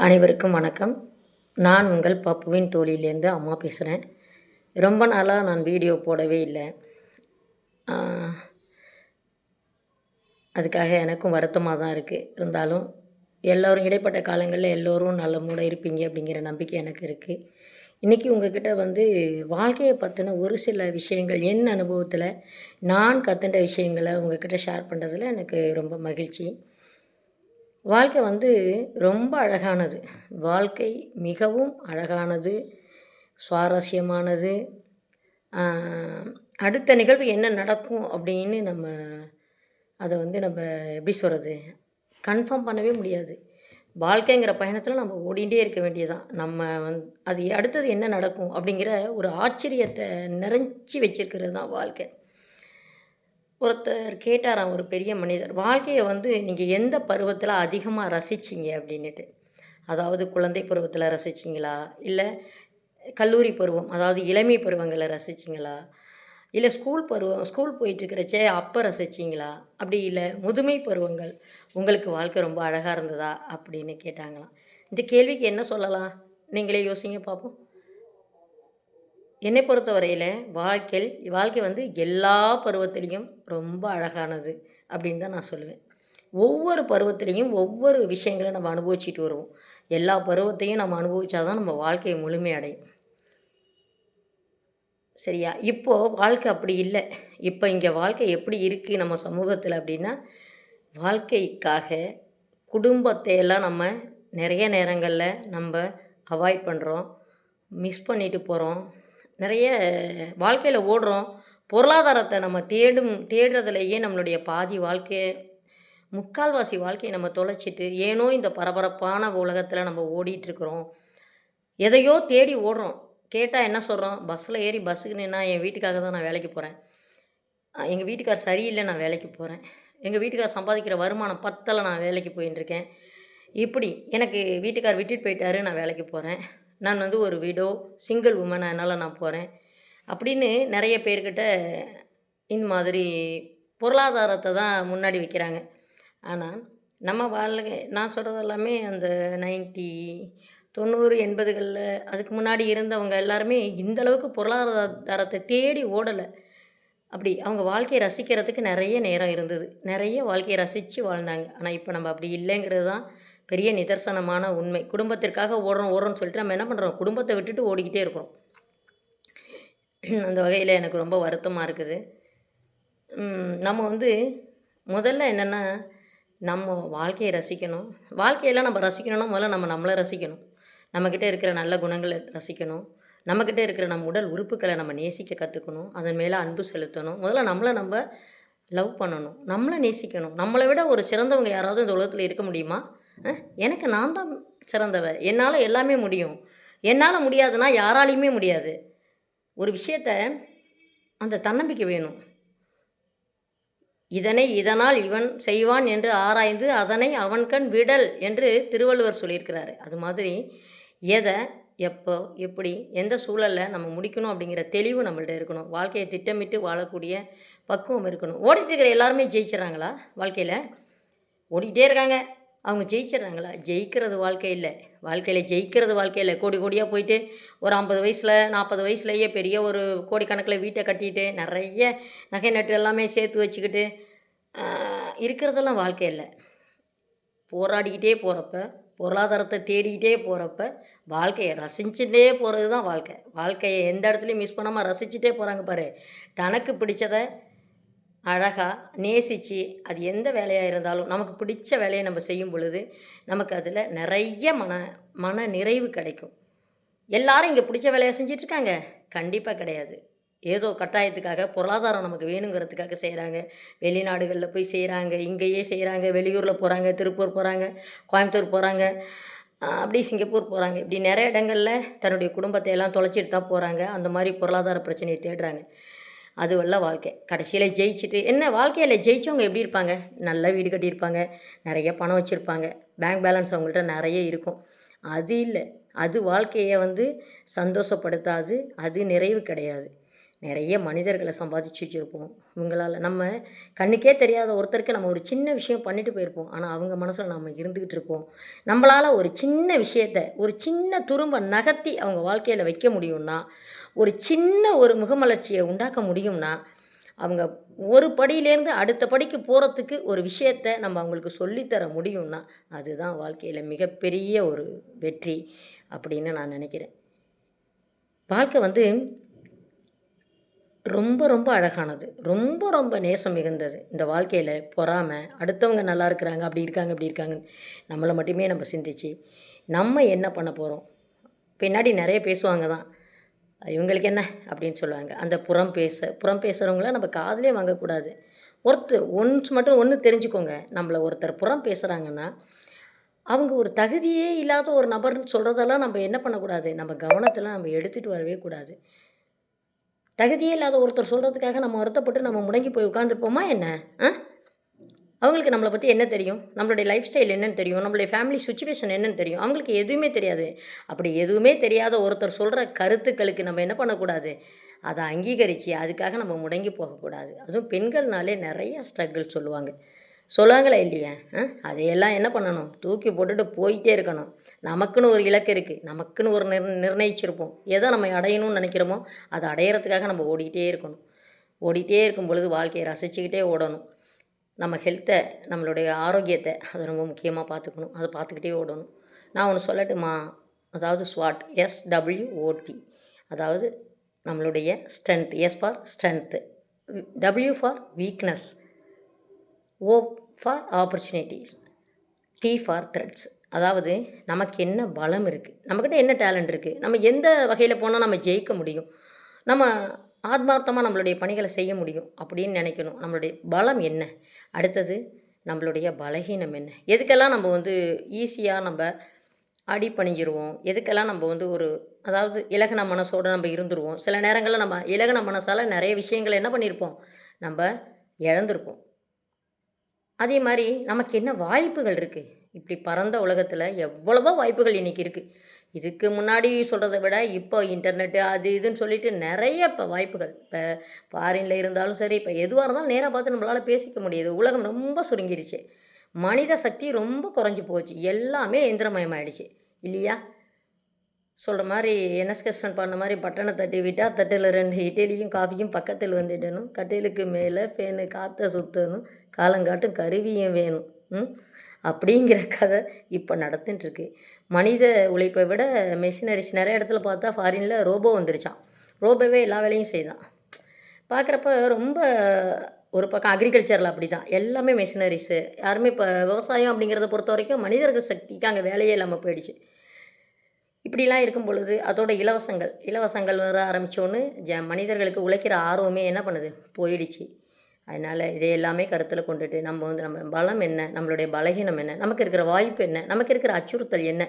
அனைவருக்கும் வணக்கம். நான் உங்கள் பப்புவின் தோழியிலேருந்து அம்மா பேசுகிறேன். ரொம்ப நாளாக நான் வீடியோ போடவே இல்லை. அதுக்காக எனக்கும் வருத்தமாக தான் இருக்குது. இருந்தாலும் எல்லோரும் இடைப்பட்ட காலங்களில் எல்லோரும் நலமோடு இருப்பீங்க அப்படிங்கிற நம்பிக்கை எனக்கு இருக்குது. இன்றைக்கி உங்கள்கிட்ட வாழ்க்கையை பற்றின ஒரு சில விஷயங்கள், என் அனுபவத்தில் நான் கற்றுண்ட விஷயங்களை உங்கள்கிட்ட ஷேர் பண்ணுறதுல எனக்கு ரொம்ப மகிழ்ச்சி. வாழ்க்கை ரொம்ப அழகானது. வாழ்க்கை மிகவும் அழகானது, சுவாரஸ்யமானது. அடுத்த நிகழ்வு என்ன நடக்கும் அப்படின்னு அதை நம்ம எப்படி சொல்கிறது, கன்ஃபார்ம் பண்ணவே முடியாது. வாழ்க்கைங்கிற பயணத்தில் நம்ம ஓடிகிட்டே இருக்க வேண்டியதுதான். அது அடுத்தது என்ன நடக்கும் அப்படிங்கிற ஒரு ஆச்சரியத்தை நிறைஞ்சி வச்சிருக்கிறது தான் வாழ்க்கை. ஒருத்தர் கேட்டாராம், ஒரு பெரிய மனிதர், வாழ்க்கையை நீங்கள் எந்த பருவத்தில் அதிகமாக ரசிச்சிங்க அப்படின்னுட்டு. அதாவது குழந்தை பருவத்தில் ரசிச்சிங்களா, இல்லை கல்லூரி பருவம், அதாவது இளமை பருவங்களை ரசிச்சிங்களா, இல்லை ஸ்கூல் போயிட்டுருக்கிறச்சே அப்போ ரசிச்சிங்களா, அப்படி இல்லை முதுமை பருவங்கள் உங்களுக்கு வாழ்க்கை ரொம்ப அழகாக இருந்ததா அப்படின்னு கேட்டாங்களாம். இந்த கேள்விக்கு என்ன சொல்லலாம், நீங்களே யோசிங்க பார்ப்போம். என்னை பொறுத்த வரையில் வாழ்க்கை எல்லா பருவத்திலையும் ரொம்ப அழகானது அப்படின்னு தான் நான் சொல்லுவேன். ஒவ்வொரு பருவத்திலையும் ஒவ்வொரு விஷயங்களை நம்ம அனுபவிச்சுட்டு வருவோம். எல்லா பருவத்தையும் நம்ம அனுபவித்தா தான் நம்ம வாழ்க்கை முழுமையடையும். சரியா? இப்போது வாழ்க்கை அப்படி இல்லை. இப்போ இங்கே வாழ்க்கை எப்படி இருக்குது நம்ம சமூகத்தில் அப்படின்னா, வாழ்க்கைக்காக குடும்பத்தையெல்லாம் நம்ம நிறைய நேரங்களில் நம்ம அவாய்ட் பண்ணுறோம், மிஸ் பண்ணிட்டு போகிறோம். நிறைய வாழ்க்கையில் ஓடுறோம். பொருளாதாரத்தை நம்ம தேடுறதுலேயே நம்மளுடைய பாதி முக்கால்வாசி வாழ்க்கையை நம்ம தொலைச்சிட்டு, ஏனோ இந்த பரபரப்பான உலகத்தில் நம்ம ஓடிட்டுருக்குறோம். எதையோ தேடி ஓடுறோம். கேட்டால் என்ன சொல்கிறோம், பஸ்ஸில் ஏறி பஸ்ஸுக்கு நின்னா என் வீட்டுக்காக தான் நான் வேலைக்கு போகிறேன், எங்கள் வீட்டுக்கார் சரியில்லை நான் வேலைக்கு போகிறேன், எங்கள் வீட்டுக்கார் சம்பாதிக்கிற வருமானம் பத்தலை நான் வேலைக்கு போயின்ட்டுருக்கேன், இப்படி எனக்கு வீட்டுக்கார் விட்டுட்டு போயிட்டாரு நான் வேலைக்கு போகிறேன், நான் ஒரு சிங்கிள் உமன், அதனால் நான் போகிறேன் அப்படின்னு நிறைய பேர்கிட்ட இந்த மாதிரி பொருளாதாரத்தை தான் முன்னாடி வைக்கிறாங்க. ஆனால் நம்ம நான் சொல்கிறது எல்லாமே அந்த 90, 80களில் அதுக்கு முன்னாடி இருந்தவங்க எல்லாருமே இந்தளவுக்கு பொருளாதாரத்தை தேடி ஓடலை. அப்படி அவங்க வாழ்க்கையை ரசிக்கிறதுக்கு நிறைய நேரம் இருந்தது, நிறைய வாழ்க்கையை ரசித்து வாழ்ந்தாங்க. ஆனால் இப்போ நம்ம அப்படி இல்லைங்கிறது தான் பெரிய நிதர்சனமான உண்மை. குடும்பத்திற்காக ஓடுறோம்னு சொல்லிட்டு நம்ம என்ன பண்ணுறோம், குடும்பத்தை விட்டுட்டு ஓடிக்கிட்டே இருக்கிறோம். அந்த வகையில் எனக்கு ரொம்ப வருத்தமாக இருக்குது. நம்ம முதல்ல என்னென்னா, நம்ம வாழ்க்கையை ரசிக்கணும். வாழ்க்கையெல்லாம் நம்ம ரசிக்கணும்னா முதல்ல நம்மளை ரசிக்கணும். நம்மக்கிட்ட இருக்கிற நல்ல குணங்களை ரசிக்கணும். நம்மக்கிட்ட இருக்கிற நம்ம உடல் உறுப்புகளை நம்ம நேசிக்க கற்றுக்கணும். அதன் மேலே அன்பு செலுத்தணும். முதல்ல நம்ம லவ் பண்ணணும், நம்மளை நேசிக்கணும். நம்மளை விட ஒரு சிறந்தவங்க யாராவது இந்த உலகத்தில் இருக்க முடியுமா? எனக்கு நான் தான் சிறந்தவ, என்னால் எல்லாமே முடியும், என்னால் முடியாதுன்னா யாராலையுமே முடியாது. ஒரு விஷயத்தை அந்த தன்னம்பிக்கை வேணும். இதனால் இவன் செய்வான் என்று ஆராய்ந்து அதனை அவன்கண் விடல் என்று திருவள்ளுவர் சொல்லியிருக்கிறாரு. அது மாதிரி எதை எப்போ எப்படி எந்த சூழலில் நம்ம முடிக்கணும் அப்படிங்கிற தெளிவு நம்மள்ட்ட இருக்கணும். வாழ்க்கையை திட்டமிட்டு வாழக்கூடிய பக்குவம் இருக்கணும். ஓடிட்டுருக்கிற எல்லாருமே ஜெயிச்சிட்றாங்களா? வாழ்க்கையில் ஓடிக்கிட்டே இருக்காங்க, அவங்க ஜெயிச்சிட்றாங்களா? ஜெயிக்கிறது வாழ்க்கை இல்லை. ஜெயிக்கிறது வாழ்க்கை இல்லை. கோடி கோடியாக போயிட்டு ஒரு 50 வயசில் 40 வயசுலேயே பெரிய ஒரு கோடிக்கணக்கில் வீட்டை கட்டிட்டு நிறைய நகை நட்டு எல்லாமே சேர்த்து வச்சுக்கிட்டு இருக்கிறதெல்லாம் வாழ்க்கை இல்லை. போராடிக்கிட்டே போகிறப்ப, பொருளாதாரத்தை தேடிக்கிட்டே போகிறப்ப, வாழ்க்கையை ரசிச்சுட்டே போகிறது தான் வாழ்க்கை. வாழ்க்கையை எந்த இடத்துலையும் மிஸ் பண்ணாமல் ரசிச்சுட்டே போகிறாங்க பாரு. தனக்கு பிடிச்சதை அழகாக நேசித்து, அது எந்த வேலையாக இருந்தாலும் நமக்கு பிடிச்ச வேலையை நம்ம செய்யும் பொழுது நமக்கு அதில் நிறைய மன நிறைவு கிடைக்கும். எல்லாரும் இங்கே பிடிச்ச வேலையை செஞ்சிட்ருக்காங்க? கண்டிப்பாக கிடையாது. ஏதோ கட்டாயத்துக்காக, பொருளாதாரம் நமக்கு வேணுங்கிறதுக்காக செய்கிறாங்க. வெளிநாடுகளில் போய் செய்கிறாங்க, இங்கேயே செய்கிறாங்க, வெளியூரில் போகிறாங்க, திருப்பூர் போகிறாங்க, கோயம்புத்தூர் போகிறாங்க, அப்படி சிங்கப்பூர் போகிறாங்க. இப்படி நிறைய இடங்களில் தன்னுடைய குடும்பத்தை எல்லாம் தொலைச்சிட்டு தான் போகிறாங்க. அந்த மாதிரி பொருளாதார பிரச்சனையை தேடுறாங்க. அதுவெல்லாம் வாழ்க்கை. கடைசியில் ஜெயிச்சுட்டு என்ன, வாழ்க்கையில் ஜெயித்தவங்க எப்படி இருப்பாங்க? நல்ல வீடு கட்டியிருப்பாங்க, நிறைய பணம் வச்சுருப்பாங்க, பேங்க் பேலன்ஸ் அவங்கள்ட்ட நிறைய இருக்கும். அது இல்லை, அது வாழ்க்கையை சந்தோஷப்படுத்தாது, அது நிறைவு கிடையாது. நிறைய மனிதர்களை சம்பாதிச்சு வச்சுருப்போம். இவங்களால் நம்ம கண்ணுக்கே தெரியாத ஒருத்தருக்கு நம்ம ஒரு சின்ன விஷயம் பண்ணிட்டு போயிருப்போம். ஆனால் அவங்க மனசில் நம்ம இருந்துக்கிட்டு இருப்போம். நம்மளால் ஒரு சின்ன விஷயத்த ஒரு சின்ன துரும்ப நகர்த்தி அவங்க வாழ்க்கையில் வைக்க முடியும்னா, ஒரு சின்ன ஒரு முகமலர்ச்சியை உண்டாக்க முடியும்னா, அவங்க ஒரு படியிலேருந்து அடுத்த படிக்கு போகிறதுக்கு ஒரு விஷயத்த நம்ம அவங்களுக்கு சொல்லித்தர முடியும்னா, அதுதான் வாழ்க்கையில் மிகப்பெரிய ஒரு வெற்றி அப்படின்னு நான் நினைக்கிறேன். வாழ்க்கை வந்து ரொம்ப ரொம்ப அழகானது. ரொம்ப ரொம்ப நேசம் மிகுந்தது. இந்த வாழ்க்கையில பொறாமை, அடுத்தவங்க நல்லா இருக்கிறாங்க, அப்படி இருக்காங்க, இப்படி இருக்காங்கன்னு நம்மள மட்டுமே நம்ம சிந்திச்சு, நம்ம என்ன பண்ண போறோம்? பின்னாடி நெறைய பேசுவாங்க தான். இவங்களுக்கு என்ன அப்படின்னு சொல்லுவாங்க. அந்த புறம் பேசுகிறவங்கள நம்ம காதுலயே வாங்கக்கூடாது. ஒண்ணு தெரிஞ்சுக்கோங்க. நம்மள ஒருத்தர் புறம் பேசுகிறாங்கன்னா, அவங்க ஒரு தகுதியே இல்லாத ஒரு நபர்ன்னு சொல்றதெல்லாம் நம்ம என்ன பண்ணக்கூடாது, நம்ம கவனத்துல நம்ம எடுத்துட்டு வரவே கூடாது. தகுதியே இல்லாத ஒருத்தர் சொல்கிறதுக்காக நம்ம வருத்தப்பட்டு நம்ம முடங்கி போய் உட்காந்துருப்போமா என்ன? ஆ? அவங்களுக்கு நம்மளை பற்றி என்ன தெரியும்? நம்மளுடைய லைஃப் ஸ்டைல் என்னன்னு தெரியும்? நம்மளுடைய ஃபேமிலி சுச்சுவேஷன் என்னன்னு தெரியும்? அவங்களுக்கு எதுவுமே தெரியாது. அப்படி எதுவுமே தெரியாத ஒருத்தர் சொல்கிற கருத்துக்களுக்கு நம்ம என்ன பண்ணக்கூடாது? அதை அங்கீகரித்து அதுக்காக நம்ம முடங்கி போகக்கூடாது. அதுவும் பெண்கள்னாலே நிறைய ஸ்ட்ரகிள் சொல்லுவாங்க. சொல்லுவாங்களா இல்லையா? அதையெல்லாம் என்ன பண்ணணும்? தூக்கி போட்டுட்டு போயிட்டே இருக்கணும். நமக்குன்னு ஒரு இலக்கு இருக்குது. நமக்குன்னு ஒரு நிர்ணயிச்சிருப்போம். எதை நம்ம அடையணும்னு நினைக்கிறோமோ அதை அடையிறதுக்காக நம்ம ஓடிக்கிட்டே இருக்கணும். ஓடிட்டே இருக்கும் பொழுது வாழ்க்கையை ரசிச்சுக்கிட்டே ஓடணும். நம்ம ஹெல்த்தை, நம்மளுடைய ஆரோக்கியத்தை அதை ரொம்ப முக்கியமாக பார்த்துக்கணும். அதை பார்த்துக்கிட்டே ஓடணும். நான் ஒன்று சொல்லட்டுமா? அதாவது ஸ்வாட், SWOT. அதாவது நம்மளுடைய strength, S for strength, W for weakness, O for opportunities, T for threats. அதாவது நமக்கு என்ன பலம் இருக்குது, நம்மக்கிட்ட என்ன டேலண்ட் இருக்குது, நம்ம எந்த வகையில் போனால் நம்ம ஜெயிக்க முடியும், நம்ம ஆத்மார்த்தமாக நம்மளுடைய பணிகளை செய்ய முடியும் அப்படின்னு நினைக்கணும். நம்மளுடைய பலம் என்ன, அடுத்தது நம்மளுடைய பலகீனம் என்ன, எதுக்கெல்லாம் நம்ம வந்து ஈஸியாக நம்ம அடிபணிஞ்சிருவோம், எதுக்கெல்லாம் நம்ம வந்து அதாவது இலகுன மனசோடு நம்ம இருந்துருவோம். சில நேரங்களில் நம்ம இலகுன மனசால் நிறைய விஷயங்களை என்ன பண்ணியிருப்போம், நம்ம இழந்திருப்போம். அதே மாதிரி நமக்கு என்ன வாய்ப்புகள் இருக்குது, இப்படி பரந்த உலகத்தில் எவ்வளவோ வாய்ப்புகள் இன்றைக்கி இருக்குது. இதுக்கு முன்னாடி சொல்கிறத விட இப்போ இன்டர்நெட்டு அது இதுன்னு சொல்லிட்டு நிறைய இப்போ வாய்ப்புகள், இப்போ ஃபாரினில் இருந்தாலும் சரி, இப்போ எதுவாக இருந்தாலும் நேராக பார்த்து நம்மளால் பேசிக்க முடியுது. உலகம் ரொம்ப சுருங்கிருச்சு, மனித சக்தி ரொம்ப குறைஞ்சி போச்சு, எல்லாமே எந்திரமயமாயிடுச்சு இல்லையா? சொல்கிற மாதிரி என்எஸ் கிருஷ்ணன் பாடின மாதிரி, பட்டனை தட்டி விட்டால் தட்டில் 2 இட்லியும் காஃபியும் பக்கத்தில் வந்துடணும், கட்டிலுக்கு மேலே ஃபேனு காற்றை சுற்றணும், காலங்காட்டும் கருவியும் வேணும் அப்படிங்கிற கதை இப்போ நடந்துட்டுருக்கு. மனித உழைப்பை விட மெஷினரிஸ் நிறைய இடத்துல பார்த்தா ஃபாரினில் ரோபோ வந்துருச்சான். ரோபோவே எல்லா வேலையும் செய்தான். பார்க்குறப்ப ரொம்ப ஒரு பக்கம் அக்ரிகல்ச்சரில் அப்படி தான், எல்லாமே மெஷினரிஸு. யாருமே இப்போ விவசாயம் அப்படிங்கிறத பொறுத்த வரைக்கும் மனிதர்கள் சக்திக்கு அங்கே வேலையே இல்லாமல் போயிடுச்சு. இப்படிலாம் இருக்கும் பொழுது அதோட இலவசங்கள் வர ஆரம்பித்தோன்னு மனிதர்களுக்கு உழைக்கிற ஆர்வமே என்ன பண்ணுது, போயிடுச்சு. அதனால் இதை எல்லாமே கருத்தில் கொண்டுட்டு நம்ம பலம் என்ன, நம்மளுடைய பலகீனம் என்ன, நமக்கு இருக்கிற வாய்ப்பு என்ன, நமக்கு இருக்கிற அச்சுறுத்தல் என்ன,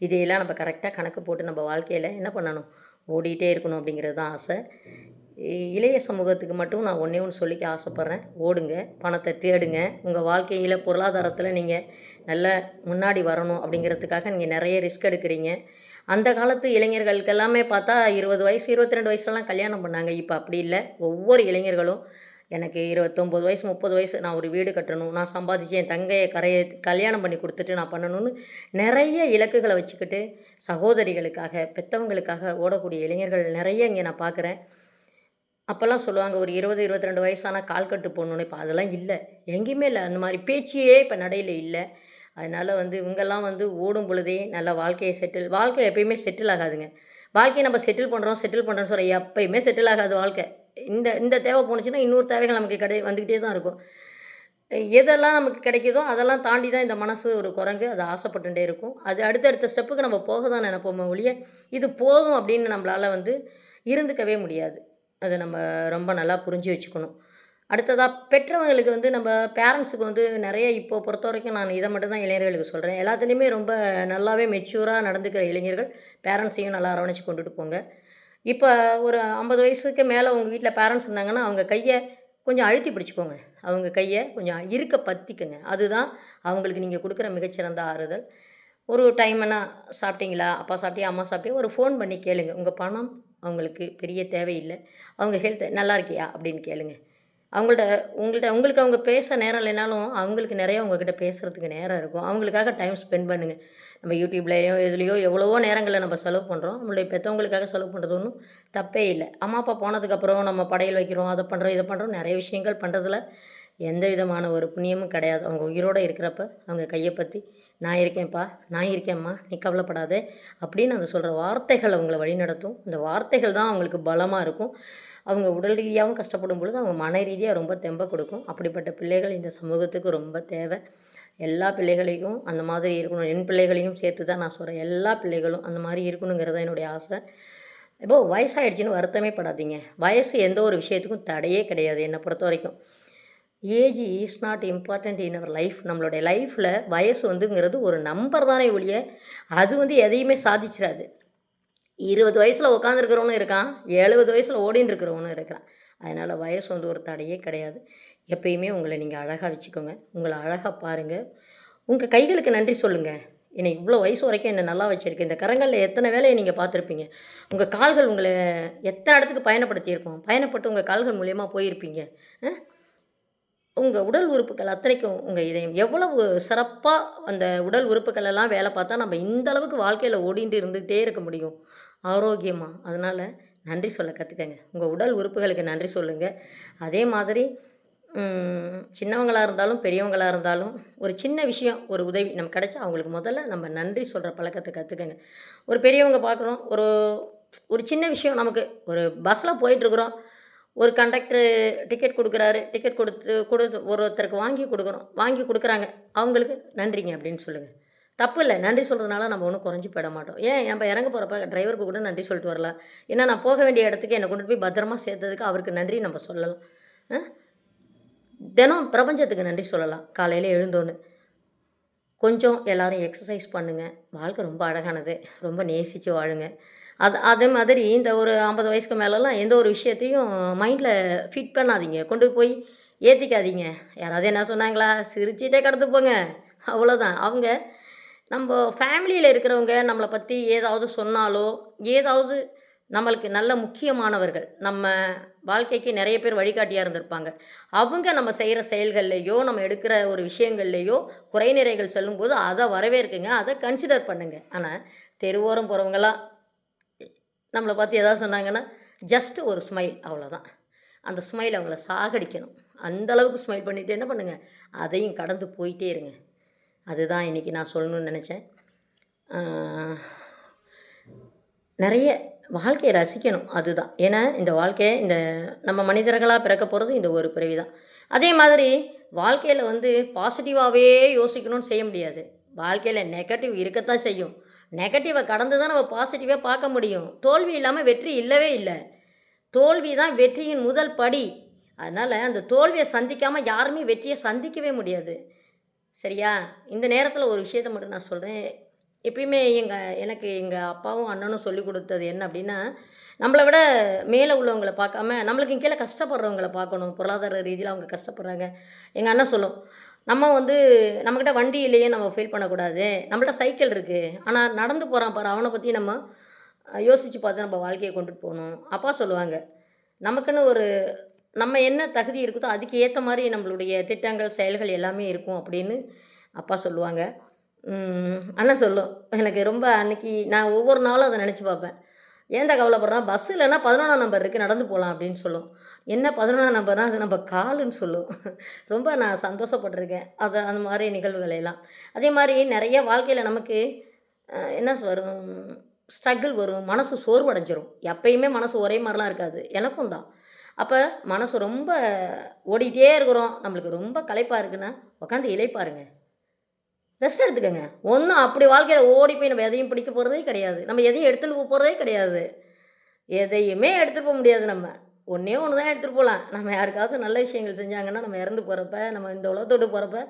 இதையெல்லாம் நம்ம கரெக்டாக கணக்கு போட்டு நம்ம வாழ்க்கையில் என்ன பண்ணணும், ஓடிட்டே இருக்கணும் அப்படிங்கிறது தான் ஆசை. இளைய சமூகத்துக்கு மட்டும் நான் ஒன்றே ஒன்று சொல்லிக்க ஆசைப்பட்றேன். ஓடுங்க, பணத்தை தேடுங்க. உங்கள் வாழ்க்கையில் பொருளாதாரத்தில் நீங்கள் நல்லா முன்னாடி வரணும் அப்படிங்கிறதுக்காக நீங்கள் நிறைய ரிஸ்க் எடுக்கிறீங்க. அந்த காலத்து இளைஞர்களுக்கு எல்லாமே பார்த்தா 20 வயசு 22 வயசுலலாம் கல்யாணம் பண்ணாங்க. இப்போ அப்படி இல்லை. ஒவ்வொரு இளைஞர்களும் எனக்கு 29 வயசு 30 வயசு நான் ஒரு வீடு கட்டணும், நான் சம்பாதிச்சு என் தங்கையை கல்யாணம் பண்ணி கொடுத்துட்டு நான் பண்ணணும்னு நிறைய இலக்குகளை வச்சுக்கிட்டு சகோதரிகளுக்காக, பெற்றவங்களுக்காக ஓடக்கூடிய இளைஞர்கள் நிறைய இங்கே நான் பார்க்குறேன். அப்போல்லாம் சொல்லுவாங்க ஒரு 20 22 வயசானால் கால் கட்டு போடணுன்னு. இப்போ அதெல்லாம் இல்லை, எங்கேயுமே இல்லை. அந்த மாதிரி பேச்சியே இப்போ நடையில் இல்லை. அதனால் வந்து இவங்கெல்லாம் வந்து ஓடும் பொழுதே நல்லா வாழ்க்கை எப்பயுமே செட்டில் ஆகாதுங்க. வாழ்க்கையை நம்ம செட்டில் பண்ணுறோம்னு சொல்கிறோம், எப்பயுமே செட்டில் ஆகாது வாழ்க்கை. இந்த தேவை போணுச்சுன்னா இன்னொரு தேவைகள் நமக்கு வந்துக்கிட்டே தான் இருக்கும். எதெல்லாம் நமக்கு கிடைக்குதோ அதெல்லாம் தாண்டி தான் இந்த மனசு ஒரு குரங்கு, அது ஆசைப்பட்டுட்டே இருக்கும். அது அடுத்தடுத்த ஸ்டெப்புக்கு நம்ம போக தான் நினைப்போமே ஒழிய, இது போதும் அப்படின்னு நம்மளால் வந்து இருந்துக்கவே முடியாது. அதை நம்ம ரொம்ப நல்லா புரிஞ்சு வச்சுக்கணும். அடுத்ததாக பெற்றவங்களுக்கு வந்து நம்ம பேரண்ட்ஸுக்கு வந்து நிறைய இப்போ பொறுத்த வரைக்கும் நான் இதை மட்டும் தான் இளைஞர்களுக்கு சொல்கிறேன். எல்லாத்துலேயுமே ரொம்ப நல்லாவே மெச்சூராக நடந்துக்கிற இளைஞர்கள் பேரண்ட்ஸையும் நல்லா அரவணைச்சு கொண்டுட்டு போங்க. இப்போ ஒரு 50 வயசுக்கு மேலே உங்கள் வீட்டில் பேரண்ட்ஸ் இருந்தாங்கன்னா அவங்க கையை கொஞ்சம் அழுத்தி பிடிச்சிக்கோங்க. அவங்க கையை கொஞ்சம் இருக்க பற்றிக்கங்க. அதுதான் அவங்களுக்கு நீங்கள் கொடுக்குற மிகச்சிறந்த ஆறுதல். ஒரு டைம்னா சாப்பிட்டீங்களா, அப்பா சாப்பிட்டியா, அம்மா சாப்பிட்டியா, ஒரு ஃபோன் பண்ணி கேளுங்க. உங்கள் பணம் அவங்களுக்கு பெரிய தேவையில்லை. அவங்க ஹெல்த் நல்லா இருக்கியா அப்படின்னு கேளுங்க. அவங்கள்ட்ட உங்களுக்கு அவங்க பேச நேரம் இல்லைனாலும், அவங்களுக்கு நிறையா உங்ககிட்ட பேசுகிறதுக்கு நேரம் இருக்கும். அவங்களுக்காக டைம் ஸ்பெண்ட் பண்ணுங்க. நம்ம யூடியூப்லேயோ எதுலேயோ எவ்வளவோ நேரங்கள நம்ம செலவு பண்ணுறோம். நம்மளுடைய பெற்றவங்களுக்காக செலவு பண்ணுறது ஒன்றும் தப்பே இல்லை. அம்மா அப்பா போனதுக்கப்புறம் நம்ம படையல் வைக்கிறோம், அதை பண்ணுறோம், இதை பண்ணுறோம், நிறைய விஷயங்கள் பண்ணுறதுல எந்த விதமான ஒரு புண்ணியமும் கிடையாது. அவங்க உயிரோடு இருக்கிறப்ப அவங்க கையை பற்றி நான் இருக்கேன்ப்பா, நான் இருக்கேம்மா, நீ கவலைப்படாதே அப்படின்னு அந்த சொல்கிற வார்த்தைகள் அவங்கள வழிநடத்தும். அந்த வார்த்தைகள் தான் அவங்களுக்கு பலமாக இருக்கும். அவங்க உடல் ரீதியாகவும் கஷ்டப்படும் பொழுது அவங்க மன ரீதியாக ரொம்ப தெம்பை கொடுக்கும். அப்படிப்பட்ட பிள்ளைகள் இந்த சமூகத்துக்கு ரொம்ப தேவை. எல்லா பிள்ளைகளையும் அந்த மாதிரி இருக்கணும். என் பிள்ளைகளையும் சேர்த்து தான் நான் சொல்கிறேன். எல்லா பிள்ளைகளும் அந்த மாதிரி இருக்கணுங்கிறது தான் என்னுடைய ஆசை. இப்போது வயசாகிடுச்சின்னு வருத்தமே படாதீங்க. வயசு எந்த ஒரு விஷயத்துக்கும் தடையே கிடையாது என்னை பொறுத்த வரைக்கும். Age is not important in our life. நம்மளுடைய லைஃப்பில் வயசு வந்துங்கிறது ஒரு நம்பர் தானே ஒழிய அது எதையுமே சாதிச்சிடாது. 20 வயசில் உட்காந்துருக்கிறவனும் இருக்கான், 70 வயசில் ஓடின்னு இருக்கிறவனும் இருக்கிறான். அதனால் வயசு ஒரு தடையே கிடையாது. எப்பயுமே உங்களை நீங்கள் அழகாக வச்சுக்கோங்க. உங்களை அழகாக பாருங்கள். உங்கள் கைகளுக்கு நன்றி சொல்லுங்கள். என்னை இவ்வளோ வயசு வரைக்கும் என்னை நல்லா வச்சுருக்கு. இந்த கரங்களில் எத்தனை வேலையை நீங்கள் பார்த்துருப்பீங்க. உங்கள் கால்கள் உங்களை எத்தனை இடத்துக்கு பயணப்படுத்தியிருக்கோம். பயணப்பட்டு உங்கள் கால்கள் மூலியமாக போயிருப்பீங்க. உங்கள் உடல் உறுப்புகள் அத்தனைக்கும் உங்கள் இதயம் எவ்வளவு சிறப்பாக அந்த உடல் உறுப்புகள் எல்லாம் வேலை பார்த்தா நம்ம இந்த அளவுக்கு வாழ்க்கையில் ஓடிட்டு இருந்துகிட்டே இருக்க முடியும் ஆரோக்கியமாக. அதனால் நன்றி சொல்ல கற்றுக்கங்க. உங்கள் உடல் உறுப்புகளுக்கு நன்றி சொல்லுங்கள். அதே மாதிரி சின்னவங்களாக இருந்தாலும் பெரியவங்களாக இருந்தாலும் ஒரு சின்ன விஷயம், ஒரு உதவி நமக்கு கிடைச்சா அவங்களுக்கு முதல்ல நம்ம நன்றி சொல்கிற பழக்கத்தை கற்றுக்கங்க. ஒரு பெரியவங்க பார்க்குறோம், ஒரு சின்ன விஷயம், நமக்கு ஒரு பஸ்ஸில் போயிட்டுருக்குறோம், ஒரு கண்டக்டரு டிக்கெட் கொடுக்குறாரு, டிக்கெட் கொடுத்து ஒருத்தருக்கு வாங்கி கொடுக்குறாங்க, அவங்களுக்கு நன்றிங்க அப்படின்னு சொல்லுங்கள். தப்பு இல்லை. நன்றி சொல்கிறதுனால நம்ம ஒன்றும் குறைஞ்சி போயிட மாட்டோம். ஏன் நம்ம இறங்க போகிறப்ப டிரைவருக்கு கூட நன்றி சொல்லிட்டு வரலாம். ஏன்னா நான் போக வேண்டிய இடத்துக்கு என்னை கொண்டு போய் பத்திரமா சேர்த்ததுக்கு அவருக்கு நன்றி நம்ம சொல்லலாம். தினம் பிரபஞ்சத்துக்கு நன்றி சொல்லலாம். காலையில் எழுந்தோன்னு கொஞ்சம் எல்லோரும் எக்ஸசைஸ் பண்ணுங்கள். வாழ்க்கை ரொம்ப அழகானது. ரொம்ப நேசித்து வாழுங்க. அதே மாதிரி இந்த ஒரு 50 வயசுக்கு மேலெலாம் எந்த ஒரு விஷயத்தையும் மைண்டில் ஃபிட் பண்ணாதீங்க. கொண்டு போய் ஏற்றிக்காதீங்க. யாராவது என்ன சொன்னாங்களா, சிரிச்சிட்டே கடந்து போங்க, அவ்வளோதான். நம்ம ஃபேமிலியில் இருக்கிறவங்க நம்மளை பற்றி ஏதாவது சொன்னாலோ, ஏதாவது நம்மளுக்கு நல்ல முக்கியமானவர்கள், நம்ம வாழ்க்கைக்கு நிறைய பேர் வழிகாட்டியாக இருந்திருப்பாங்க. அவங்க நம்ம செய்கிற செயல்கள்லேயோ, நம்ம எடுக்கிற ஒரு விஷயங்கள்லேயோ குறைநிறைகள் சொல்லும்போது அதை வரவேற்குங்க, அதை கன்சிடர் பண்ணுங்கள். ஆனால் தெருவோரம் போகிறவங்களாம் நம்மளை பார்த்து எதாவது சொன்னாங்கன்னா ஜஸ்ட்டு ஒரு ஸ்மைல், அவ்வளோதான். அந்த ஸ்மைல் அவங்கள சாகடிக்கணும். அந்தளவுக்கு ஸ்மைல் பண்ணிவிட்டு என்ன பண்ணுங்கள், அதையும் கடந்து போயிட்டே இருங்க. அதுதான் இன்றைக்கி நான் சொல்லணும்னு நினச்சேன். நிறைய வாழ்க்கையை ரசிக்கணும், அதுதான். ஏன்னா இந்த வாழ்க்கையை நம்ம மனிதர்களாக பிறக்க போகிறது இந்த ஒரு பிறவி தான். அதே மாதிரி வாழ்க்கையில் பாசிட்டிவாகவே யோசிக்கணும்னு செய்ய முடியாது. வாழ்க்கையில் நெகட்டிவ் இருக்கத்தான் செய்யும். நெகட்டிவை கடந்து தான் நம்ம பாசிட்டிவாக பார்க்க முடியும். தோல்வி இல்லாமல் வெற்றி இல்லவே இல்லை. தோல்வி தான் வெற்றியின் முதல் படி. அதனால் அந்த தோல்வியை சந்திக்காமல் யாருமே வெற்றியை சந்திக்கவே முடியாது. சரியா? இந்த நேரத்தில் ஒரு விஷயத்தை மட்டும் நான் சொல்கிறேன். எப்பயுமே எனக்கு எங்கள் அப்பாவும் அண்ணனும் சொல்லிக் கொடுத்தது என்ன அப்படின்னா, நம்மளை விட மேலே உள்ளவங்களை பார்க்காம நம்மளுக்கு கீழே கஷ்டப்படுறவங்கள பார்க்கணும். பொருளாதார ரீதியில் அவங்க கஷ்டப்படுறாங்க. எங்கள் அண்ணன் சொல்லும், நம்ம நம்மக்கிட்ட வண்டி இல்லையே நம்ம ஃபீல் பண்ணக்கூடாது. நம்மள்ட்ட சைக்கிள் இருக்குது, ஆனால் நடந்து போகிறான் பாரு, அவனை பற்றி நம்ம யோசித்து பார்த்து நம்ம வாழ்க்கையை கொண்டுட்டு போகணும். அப்பா சொல்லுவாங்க, நமக்குன்னு நம்ம என்ன தகுதி இருக்குதோ அதுக்கு ஏற்ற மாதிரி நம்மளுடைய திட்டங்கள், செயல்கள் எல்லாமே இருக்கும் அப்படின்னு அப்பா சொல்லுவாங்க. அண்ணன் சொல்லும், எனக்கு ரொம்ப அன்றைக்கி நான் ஒவ்வொரு நாளும் அதை நினச்சி பார்ப்பேன். ஏன்டா கவலைப்படுறான், பஸ் இல்லைன்னா 11ஆம் நம்பர் இருக்குது, நடந்து போகலாம் அப்படின்னு சொல்லும். என்ன 11ஆம் நம்பர்னா அது நம்ம காலுன்னு சொல்லும். ரொம்ப நான் சந்தோஷப்பட்டிருக்கேன் அந்த மாதிரி நிகழ்வுகள் எல்லாம். அதே மாதிரி நிறைய வாழ்க்கையில் நமக்கு என்ன வரும், ஸ்ட்ரகிள் வரும், மனசு சோர்வடைஞ்சிரும். எப்பயுமே மனசு ஒரே மாதிரிலாம் இருக்காது, எனக்கும் தான். அப்போ மனசு ரொம்ப ஓடிக்கிட்டே இருக்கிறோம், நம்மளுக்கு ரொம்ப களைப்பாக இருக்குன்னா உட்காந்து இளைப்பாருங்க, ரெஸ்ட் எடுத்துக்கோங்க. ஒன்றும் அப்படி வாழ்க்கையில் ஓடி போய் நம்ம எதையும் பிடிக்க போகிறதே கிடையாது. நம்ம எதையும் எடுத்துகிட்டு போகிறதே கிடையாது. எதையுமே எடுத்துகிட்டு போக முடியாது. நம்ம ஒன்றே ஒன்று தான் எடுத்துகிட்டு போகலாம். நம்ம யாருக்காவது நல்ல விஷயங்கள் செஞ்சாங்கன்னா, நம்ம இறந்து போகிறப்ப, நம்ம இந்த உலகத்தோடு போகிறப்ப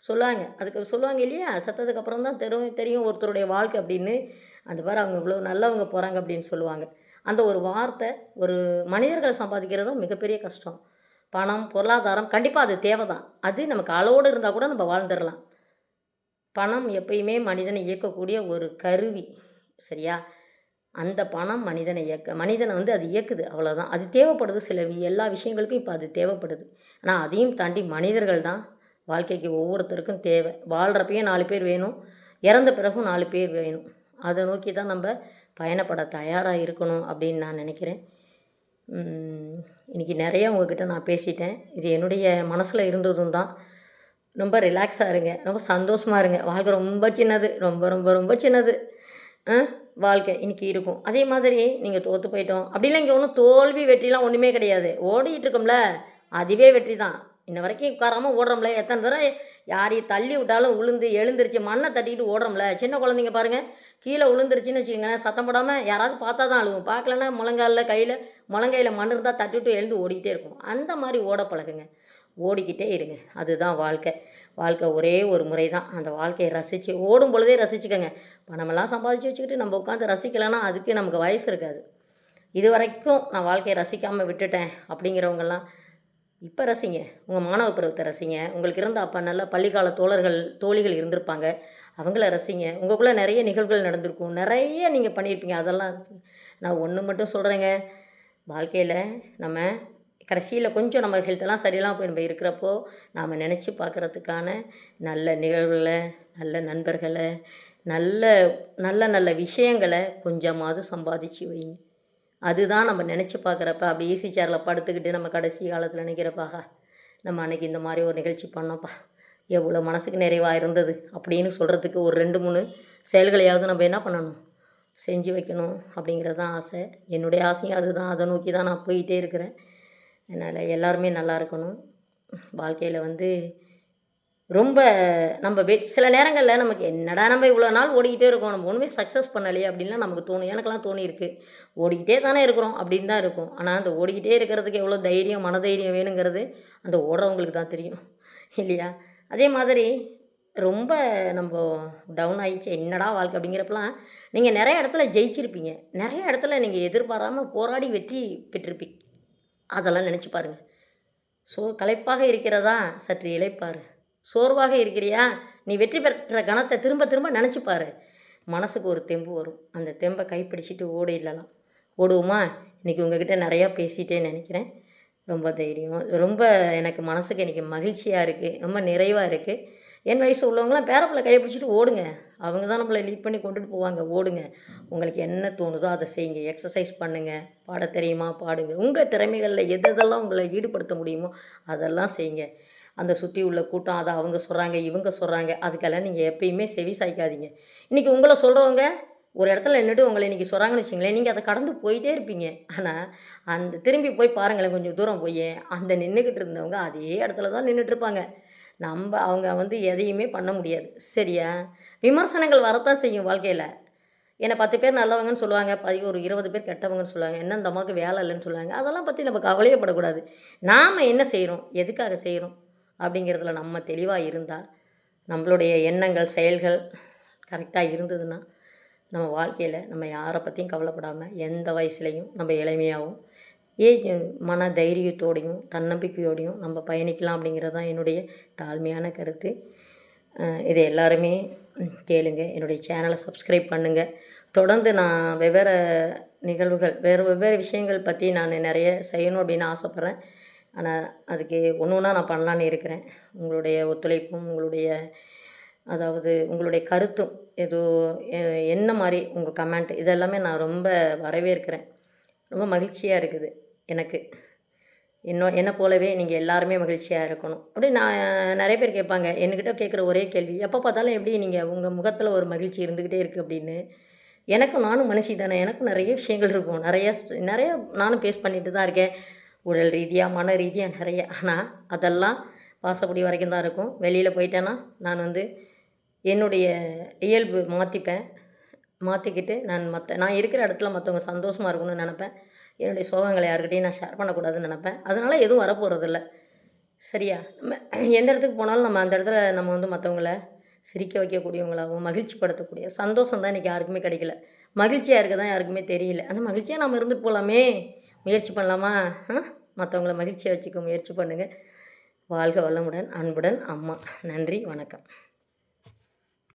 சொல்லுவாங்க. அதுக்கு சொல்லுவாங்க இல்லையா, சத்தத்துக்கு அப்புறம் தான் தெரியும் ஒருத்தருடைய வாழ்க்கை அப்படின்னு. அந்த பாரு அவங்க இவ்வளோ நல்லவங்க போகிறாங்க அப்படின்னு சொல்லுவாங்க. அந்த ஒரு வார்த்தை ஒரு மனிதர்களை சம்பாதிக்கிறது தான் மிகப்பெரிய கஷ்டம். பணம், பொருளாதாரம் கண்டிப்பாக அது தேவை தான். அது நமக்கு அளவோடு இருந்தால் கூட நம்ம வாழ்ந்துடலாம். பணம் எப்பயுமே மனிதனை இயக்கக்கூடிய ஒரு கருவி. சரியா? அந்த பணம் மனிதனை வந்து அது இயக்குது, அவ்வளோதான். அது தேவைப்படுது எல்லா விஷயங்களுக்கும் இப்போ அது தேவைப்படுது. ஆனால் அதையும் தாண்டி மனிதர்கள் தான் வாழ்க்கைக்கு ஒவ்வொருத்தருக்கும் தேவை. வாழ்கிறப்பயும் 4 பேர் வேணும், இறந்த பிறகும் 4 பேர் வேணும். அதை நோக்கி தான் நம்ம பயணப்பட தயாராக இருக்கணும் அப்படின்னு நான் நினைக்கிறேன். இன்றைக்கி நிறையா உங்ககிட்ட நான் பேசிட்டேன். இது என்னுடைய மனசில் இருந்ததும் தான். ரொம்ப ரிலாக்ஸாக இருங்க, ரொம்ப சந்தோஷமாக இருங்க. வாழ்க்கை ரொம்ப சின்னது, ரொம்ப ரொம்ப ரொம்ப சின்னது. வாழ்க்கை இன்றைக்கி இருக்கும். அதே மாதிரி நீங்கள் தோற்று போயிட்டோம் அப்படிலாம் இங்கே ஒன்றும் தோல்வி வெற்றிலாம் ஒன்றுமே கிடையாது. ஓடிட்டு இருக்கோம்ல, அதுவே வெற்றி தான். இன்ன வரைக்கும் உட்காராமல் ஓடுறோம்ல, எத்தனை தடவை யாரையும் தள்ளி விட்டாலும் உளுந்து எழுந்திரிச்சு மண்ணை தட்டிக்கிட்டு ஓடுறோம்ல. சின்ன குழந்தைங்க பாருங்கள், கீழே விழுந்துருச்சின்னு வச்சுக்கோங்களேன், சத்தம் போடாமல் யாராவது பார்த்தா தான் அழுவும். பார்க்கலன்னா முழங்கையில் மண் இருந்தால் தட்டிவிட்டு எழுந்து ஓடிக்கிட்டே இருக்கும். அந்த மாதிரி ஓட பழகுங்க, ஓடிக்கிட்டே இருங்க. அதுதான் வாழ்க்கை. வாழ்க்கை ஒரே ஒரு முறை தான். அந்த வாழ்க்கையை ரசித்து ஓடும் பொழுதே ரசிச்சுக்கோங்க. பணமெல்லாம் சம்பாதிச்சு வச்சுக்கிட்டு நம்ம உட்காந்து ரசிக்கலைன்னா அதுக்கு நமக்கு வயசு இருக்காது. இது வரைக்கும் நான் வாழ்க்கையை ரசிக்காமல் விட்டுட்டேன் அப்படிங்கிறவங்கெல்லாம் இப்போ ரசிங்க. உங்கள் மாணவ பருவத்தை ரசிங்க. உங்களுக்கு இருந்த அப்போ நல்ல பள்ளிக்கால தோழிகள் இருந்திருப்பாங்க, அவங்கள ரசிங்க. உங்களுக்குள்ளே நிறைய நிகழ்வுகள் நடந்திருக்கும், நிறைய நீங்கள் பண்ணியிருப்பீங்க. அதெல்லாம் நான் ஒன்று மட்டும் சொல்கிறேங்க, வாழ்க்கையில் நம்ம கடைசியில் கொஞ்சம் நம்ம ஹெல்த்தெல்லாம் சரியில்லாமல் போய் நம்ம இருக்கிறப்போ நாம் நினச்சி பார்க்குறதுக்கான நல்ல நிகழ்வுகளை, நல்ல நண்பர்களை, நல்ல நல்ல நல்ல விஷயங்களை கொஞ்சமாவது சம்பாதிச்சு வைங்க. அதுதான் நம்ம நினச்சி பார்க்குறப்ப அப்படி ஈஸி சேரில் படுத்துக்கிட்டு நம்ம கடைசி காலத்தில் நினைக்கிறப்பாக நம்ம அன்றைக்கி இந்த மாதிரி ஒரு நிகழ்ச்சி பண்ணோம்ப்பா, எவ்வளோ மனசுக்கு நிறைவாக இருந்தது அப்படின்னு சொல்கிறதுக்கு ஒரு 2-3 செயல்களையாவது நம்ம என்ன பண்ணணும், செஞ்சு வைக்கணும் அப்படிங்கிறது தான் ஆசை. என்னுடைய ஆசையும் அதுதான். அதை நோக்கி தான் நான் போயிட்டே இருக்கிறேன். அதனால் எல்லாருமே நல்லா இருக்கணும். வாழ்க்கையில் வந்து ரொம்ப நம்ம சில நேரங்களில் நமக்கு என்னடா நம்ம இவ்வளோ நாள் ஓடிக்கிட்டே இருக்கோம், நம்ம ஒன்றுமே சக்ஸஸ் பண்ணலையே அப்படின்லாம் நமக்கு தோணும். எனக்கெல்லாம் தோணியிருக்கு. ஓடிக்கிட்டே தானே இருக்கிறோம் அப்படின்னு தான் இருக்கும். ஆனால் அந்த ஓடிக்கிட்டே இருக்கிறதுக்கு எவ்வளோ தைரியம், மனதைரியம் வேணுங்கிறது அந்த ஓடுறவங்களுக்கு தான் தெரியும், இல்லையா? அதே மாதிரி ரொம்ப நம்ம டவுன் ஆகிடுச்சு, என்னடா வாழ்க்கை அப்படிங்கிறப்பெல்லாம் நீங்கள் நிறைய இடத்துல ஜெயிச்சிருப்பீங்க, நிறைய இடத்துல நீங்கள் எதிர்பாராமல் போராடி வெற்றி பெற்றிருப்பீங்க. அதெல்லாம் நினச்சி பாருங்கள். களைப்பாக இருக்கிறதா, சற்று இளைப்பாரு. சோர்வாக இருக்கிறியா, நீ வெற்றி பெற்ற கணத்தை திரும்ப திரும்ப நினச்சிப்பாரு. மனசுக்கு ஒரு தெம்பு வரும். அந்த தெம்பை கைப்பிடிச்சிட்டு ஓடிடலாம். ஓடுவோமா? இன்றைக்கி உங்ககிட்ட நிறையா பேசிட்டேன்னு நினைக்கிறேன். ரொம்ப தைரியம், ரொம்ப எனக்கு மனசுக்கு இன்றைக்கி மகிழ்ச்சியாக இருக்குது, ரொம்ப நிறைவாக இருக்குது. என் வயசு உள்ளவங்களாம் பேரப்பிள்ளை கையை பிடிச்சிட்டு ஓடுங்க. அவங்க தான் நம்மளை லீட் பண்ணி கொண்டுட்டு போவாங்க. ஓடுங்க, உங்களுக்கு என்ன தோணுதோ அதை செய்யுங்க. எக்ஸசைஸ் பண்ணுங்கள், பாட தெரியுமா பாடுங்க. உங்கள் திறமைகளில் எதெல்லாம் உங்களை ஈடுபடுத்த முடியுமோ அதெல்லாம் செய்யுங்க. அந்த சுற்றி உள்ள கூட்டம் அதை அவங்க சொல்கிறாங்க, இவங்க சொல்கிறாங்க, அதுக்கெல்லாம் நீங்கள் எப்பயுமே செவி சாய்க்காதீங்க. இன்றைக்கி உங்களை சொல்கிறவங்க ஒரு இடத்துல நின்றுட்டு உங்களை இன்றைக்கி சொல்கிறாங்கன்னு வச்சுங்களேன், நீங்கள் அதை கடந்து போயிட்டே இருப்பீங்க. ஆனால் அந்த திரும்பி போய் பாருங்களேன், கொஞ்சம் தூரம் போய் அந்த நின்றுக்கிட்டு இருந்தவங்க அதே இடத்துல தான் நின்றுட்டுருப்பாங்க. அவங்க வந்து எதையுமே பண்ண முடியாது, சரியா? விமர்சனங்கள் வரத்தான் செய்யும் வாழ்க்கையில். என்னை 10 பேர் நல்லவங்கன்னு சொல்லுவாங்க, ஒரு 20 பேர் கெட்டவங்கன்னு சொல்லுவாங்க, என்ன இந்த அம்மாவுக்கு வேலை இல்லைன்னு சொல்லுவாங்க. அதெல்லாம் பற்றி நம்ம கவலையே படக்கூடாது. நாம் என்ன செய்கிறோம், எதுக்காக செய்கிறோம் அப்படிங்கிறதுல நம்ம தெளிவாக இருந்தால், நம்மளுடைய எண்ணங்கள் செயல்கள் கரெக்டாக இருந்ததுன்னா, நம்ம வாழ்க்கையில் நம்ம யாரை பற்றியும் கவலைப்படாமல் எந்த வயசுலேயும் நம்ம இளமையாகவும் மன தைரியத்தோடையும் தன்னம்பிக்கையோடையும் நம்ம பயணிக்கலாம் அப்படிங்கிறது தான் என்னுடைய தாழ்மையான கருத்து. இதை எல்லாருமே கேளுங்க. என்னுடைய சேனலை சப்ஸ்கிரைப் பண்ணுங்கள். தொடர்ந்து நான் வெவ்வேறு நிகழ்வுகள் வெவ்வேறு விஷயங்கள் பற்றி நான் நிறைய செய்யணும் அப்படின்னு ஆசைப்பட்றேன். ஆனால் அதுக்கு ஒன்று ஒன்றா நான் பண்ணலான்னு இருக்கிறேன். உங்களுடைய ஒத்துழைப்பும் உங்களுடைய கருத்தும் என்ன மாதிரி உங்கள் கமெண்ட் இதெல்லாமே நான் ரொம்ப வரவேற்கிறேன். ரொம்ப மகிழ்ச்சியாக இருக்குது எனக்கு. என்னை போலவே நீங்கள் எல்லாருமே மகிழ்ச்சியாக இருக்கணும் அப்படி நான் நிறைய பேர் கேட்பாங்க. என்கிட்ட கேட்குற ஒரே கேள்வி, எப்போ பார்த்தாலும் எப்படி நீங்கள் உங்கள் முகத்தில் ஒரு மகிழ்ச்சி இருந்துக்கிட்டே இருக்குது அப்படின்னு. நானும் மனுஷி தானே, எனக்கும் நிறைய விஷயங்கள் இருக்கும், நிறைய நானும் ஃபேஸ் பண்ணிட்டு தான் இருக்கேன், உடல் ரீதியாக மன ரீதியாக நிறைய. ஆனால் அதெல்லாம் வாசப்படி வரைக்கும் தான் இருக்கும். வெளியில் போயிட்டேன்னா நான் என்னுடைய இயல்பு மாற்றிக்கிட்டு நான் இருக்கிற இடத்துல மற்றவங்க சந்தோஷமாக இருக்கணும்னு நினப்பேன். என்னுடைய சோகங்களை யாருக்கிட்டையும் நான் ஷேர் பண்ணக்கூடாதுன்னு நினப்பேன். அதனால் எதுவும் வரப்போகிறதில்ல, சரியா? நம்ம எந்த இடத்துக்கு போனாலும் நம்ம அந்த இடத்துல நம்ம மற்றவங்கள சிரிக்க வைக்கக்கூடியவங்களாகவும் மகிழ்ச்சிப்படுத்தக்கூடிய சந்தோஷம் தான் இன்றைக்கி யாருக்குமே கிடைக்கல. மகிழ்ச்சியாக இருக்க தான் யாருக்குமே தெரியல. அந்த மகிழ்ச்சியாக நம்ம இருந்துட்டு போகலாமே, முயற்சி பண்ணலாமா? மற்றவங்கள மகிழ்ச்சியாக வச்சுக்க முயற்சி பண்ணுங்கள். வாழ்க வளமுடன். அன்புடன் அம்மா. நன்றி, வணக்கம்.